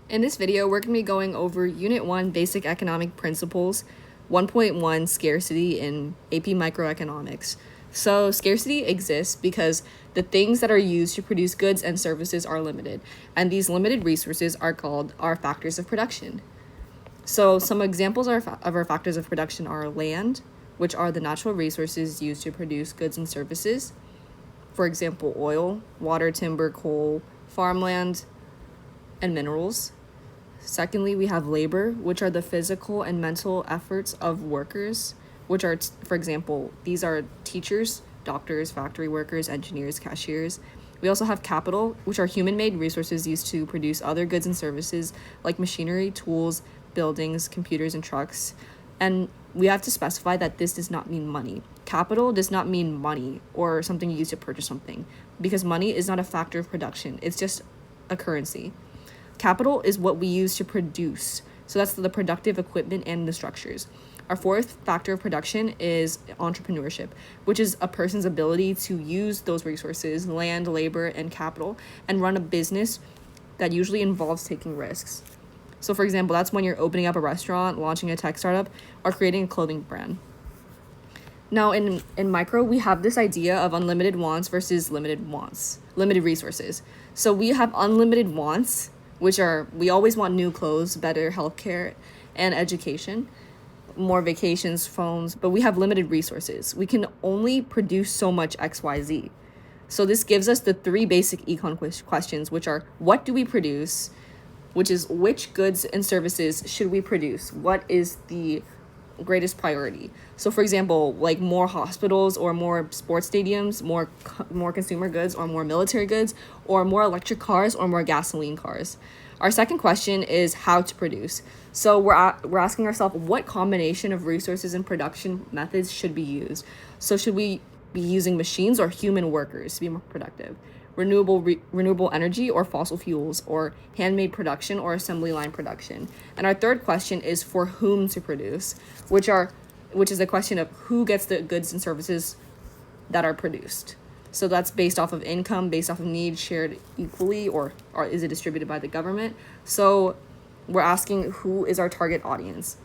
In this video, we're going to be going over Unit 1 Basic Economic Principles, 1.1 Scarcity in AP Microeconomics. So scarcity exists because the things that are used to produce goods and services are limited, and these limited resources are called our factors of production. So some examples of our factors of production are land, which are the natural resources used to produce goods and services. For example, oil, water, timber, coal, farmland, and minerals. Secondly, we have labor, which are the physical and mental efforts of workers, which are, for example, these are teachers, doctors, factory workers, engineers, cashiers. We also have capital, which are human-made resources used to produce other goods and services like machinery, tools, buildings, computers, and trucks. And we have to specify that this does not mean money. Capital does not mean money or something used to purchase something, because money is not a factor of production. It's just a currency. Capital is what we use to produce. So that's the productive equipment and the structures. Our fourth factor of production is entrepreneurship, which is a person's ability to use those resources, land, labor, and capital, and run a business that usually involves taking risks. So for example, that's when you're opening up a restaurant, launching a tech startup, or creating a clothing brand. Now in micro, we have this idea of unlimited wants versus limited resources. So we have unlimited wants, which are, we always want new clothes, better healthcare, and education, more vacations, phones, but we have limited resources. We can only produce so much XYZ. So this gives us the three basic econ questions, which are, what do we produce? Which is, which goods and services should we produce? What is the greatest priority? So for example, like more hospitals or more sports stadiums, more consumer goods or more military goods, or more electric cars or more gasoline cars. Our second question is how to produce. So we're asking ourselves, what combination of resources and production methods should be used? So should we be using machines or human workers to be more productive? Renewable energy or fossil fuels, or handmade production or assembly line production. And our third question is for whom to produce, which is the question of who gets the goods and services that are produced. So that's based off of income, based off of needs shared equally, or is it distributed by the government? So we're asking, who is our target audience?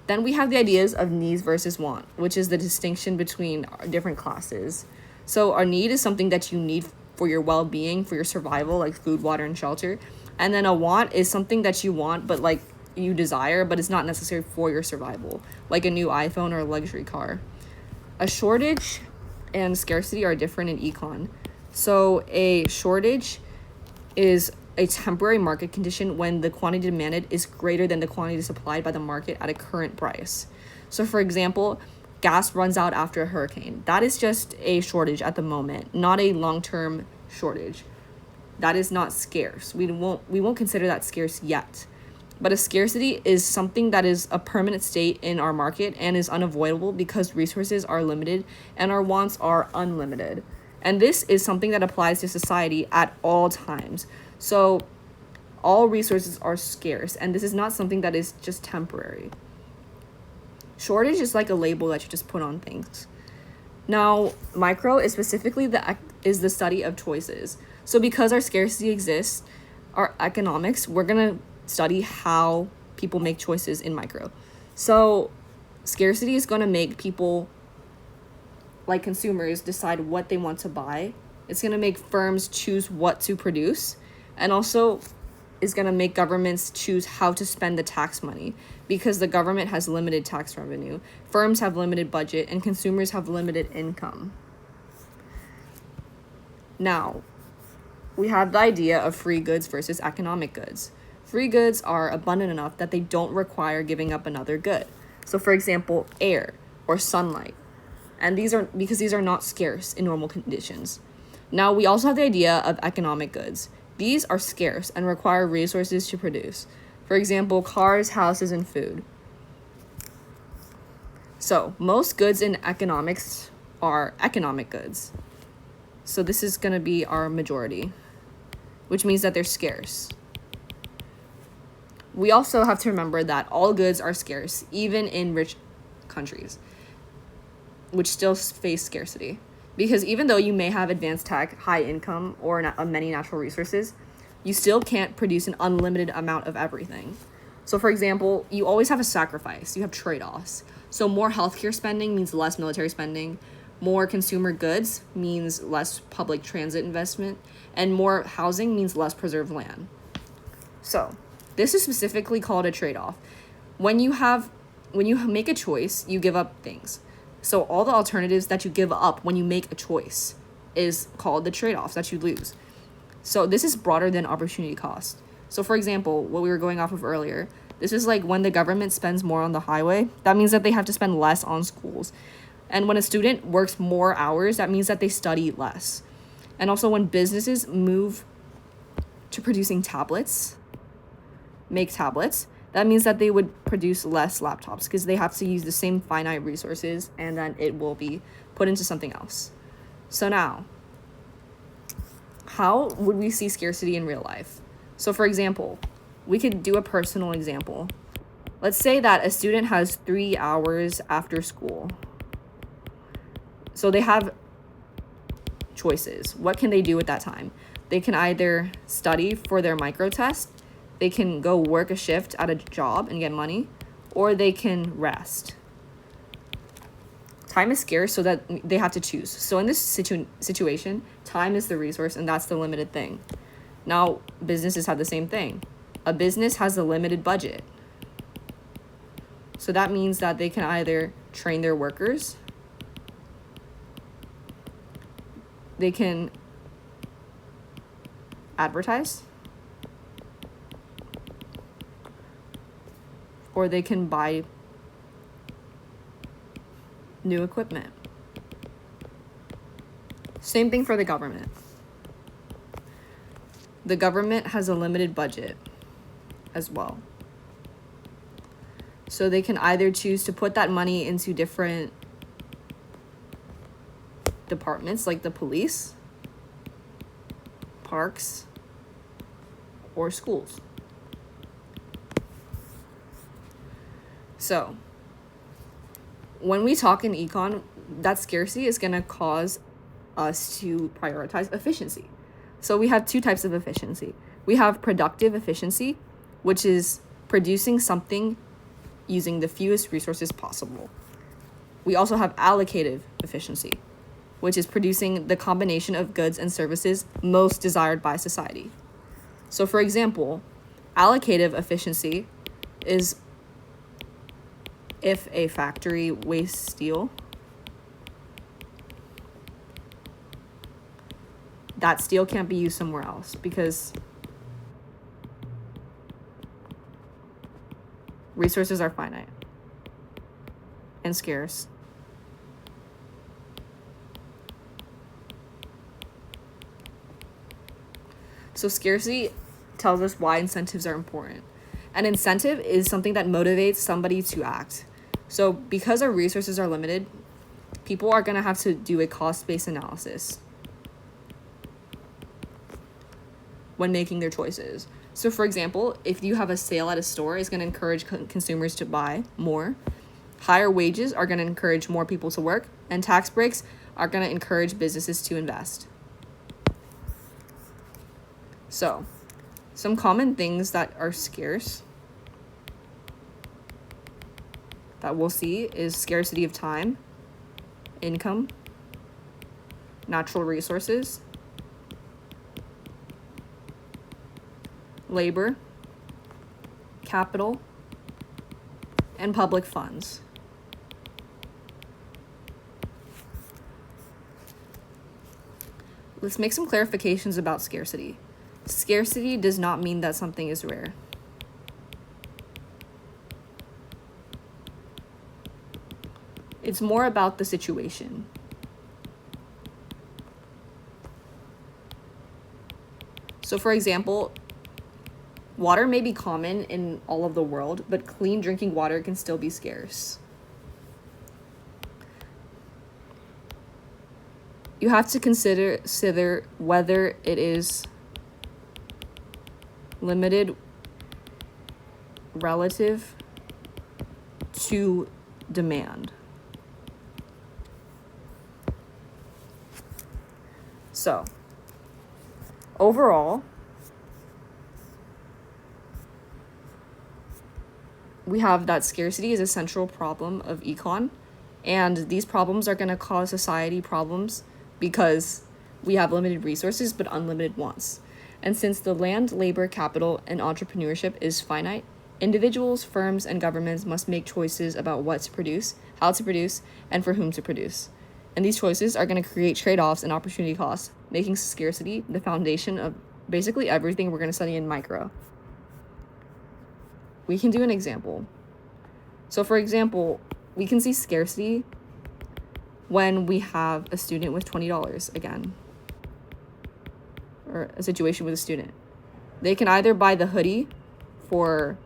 Then we have the ideas of needs versus want, which is the distinction between different classes. So our need is something that you need for your well-being, for your survival, like food, water, and shelter. And then a want is something that you want, but like you desire, but it's not necessary for your survival, like a new iPhone or a luxury car. A shortage and scarcity are different in econ. So a shortage is a temporary market condition when the quantity demanded is greater than the quantity supplied by the market at a current price. So for example, gas runs out after a hurricane. That is just a shortage at the moment, not a long-term shortage. That is not scarce. We won't consider that scarce yet. But a scarcity is something that is a permanent state in our market and is unavoidable because resources are limited and our wants are unlimited. And this is something that applies to society at all times. So all resources are scarce, and this is not something that is just temporary. Shortage is like a label that you just put on things. Now, micro is specifically the study of choices. So because our scarcity exists, our economics, we're going to study how people make choices in micro. So scarcity is going to make people, like consumers, decide what they want to buy. It's going to make firms choose what to produce, and also is going to make governments choose how to spend the tax money, because the government has limited tax revenue, firms have limited budget, and consumers have limited income. Now, we have the idea of free goods versus economic goods. Free goods are abundant enough that they don't require giving up another good. So for example, air or sunlight. And these are not scarce in normal conditions. Now, we also have the idea of economic goods. These are scarce and require resources to produce. For example, cars, houses, and food. So most goods in economics are economic goods. So this is going to be our majority, which means that they're scarce. We also have to remember that all goods are scarce, even in rich countries, which still face scarcity. Because even though you may have advanced tech, high income, or many natural resources, You still can't produce an unlimited amount of everything. So for example, you always have a sacrifice. You have trade-offs. So more healthcare spending means less military spending. More consumer goods means less public transit investment. And more housing means less preserved land. So this is specifically called a trade-off. When you make a choice, you give up things. So all the alternatives that you give up when you make a choice is called the trade-offs that you lose. So this is broader than opportunity cost. So for example, what we were going off of earlier, this is like when the government spends more on the highway, that means that they have to spend less on schools. And when a student works more hours, that means that they study less. And also when businesses move to producing make tablets, that means that they would produce less laptops because they have to use the same finite resources and then it will be put into something else. So now, how would we see scarcity in real life? So for example, we could do a personal example. Let's say that a student has 3 hours after school. So they have choices. What can they do at that time? They can either study for their micro test, they can go work a shift at a job and get money, or they can rest. Time is scarce, so that they have to choose. So in this situation, time is the resource, and that's the limited thing. Now, businesses have the same thing. A business has a limited budget. So that means that they can either train their workers, they can advertise, or they can buy new equipment. Same thing for the government. The government has a limited budget as well. So they can either choose to put that money into different departments like the police, parks, or schools. So when we talk in econ, that scarcity is going to cause us to prioritize efficiency. So we have two types of efficiency. We have productive efficiency, which is producing something using the fewest resources possible. We also have allocative efficiency, which is producing the combination of goods and services most desired by society. So for example, allocative efficiency is if a factory wastes steel, that steel can't be used somewhere else because resources are finite and scarce. So scarcity tells us why incentives are important. An incentive is something that motivates somebody to act. So because our resources are limited, people are going to have to do a cost-based analysis when making their choices. So for example, if you have a sale at a store, it's going to encourage consumers to buy more. Higher wages are going to encourage more people to work, and tax breaks are going to encourage businesses to invest. So, some common things that are scarce that we'll see is scarcity of time, income, natural resources, labor, capital, and public funds. Let's make some clarifications about scarcity. Scarcity does not mean that something is rare. It's more about the situation. So for example, water may be common in all of the world, but clean drinking water can still be scarce. You have to consider whether it is limited relative to demand. So, overall, we have that scarcity is a central problem of econ, and these problems are going to cause society problems because we have limited resources but unlimited wants. And since the land, labor, capital, and entrepreneurship is finite, individuals, firms, and governments must make choices about what to produce, how to produce, and for whom to produce. And these choices are going to create trade-offs and opportunity costs, making scarcity the foundation of basically everything we're going to study in micro. We can do an example. So for example, we can see scarcity when we have a student with $20 again, or a situation with a student. They can either buy the hoodie for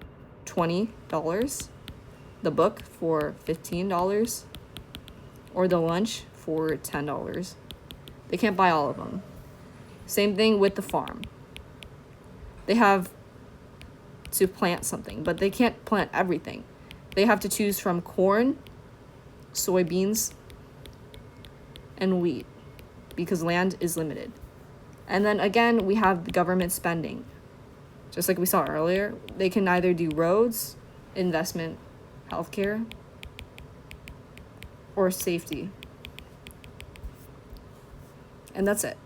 $20, the book for $15, or the lunch for $10. They can't buy all of them. Same thing with the farm. They have to plant something, but they can't plant everything. They have to choose from corn, soybeans, and wheat because land is limited. And then again, we have the government spending. Just like we saw earlier, they can either do roads, investment, healthcare, or safety. And that's it.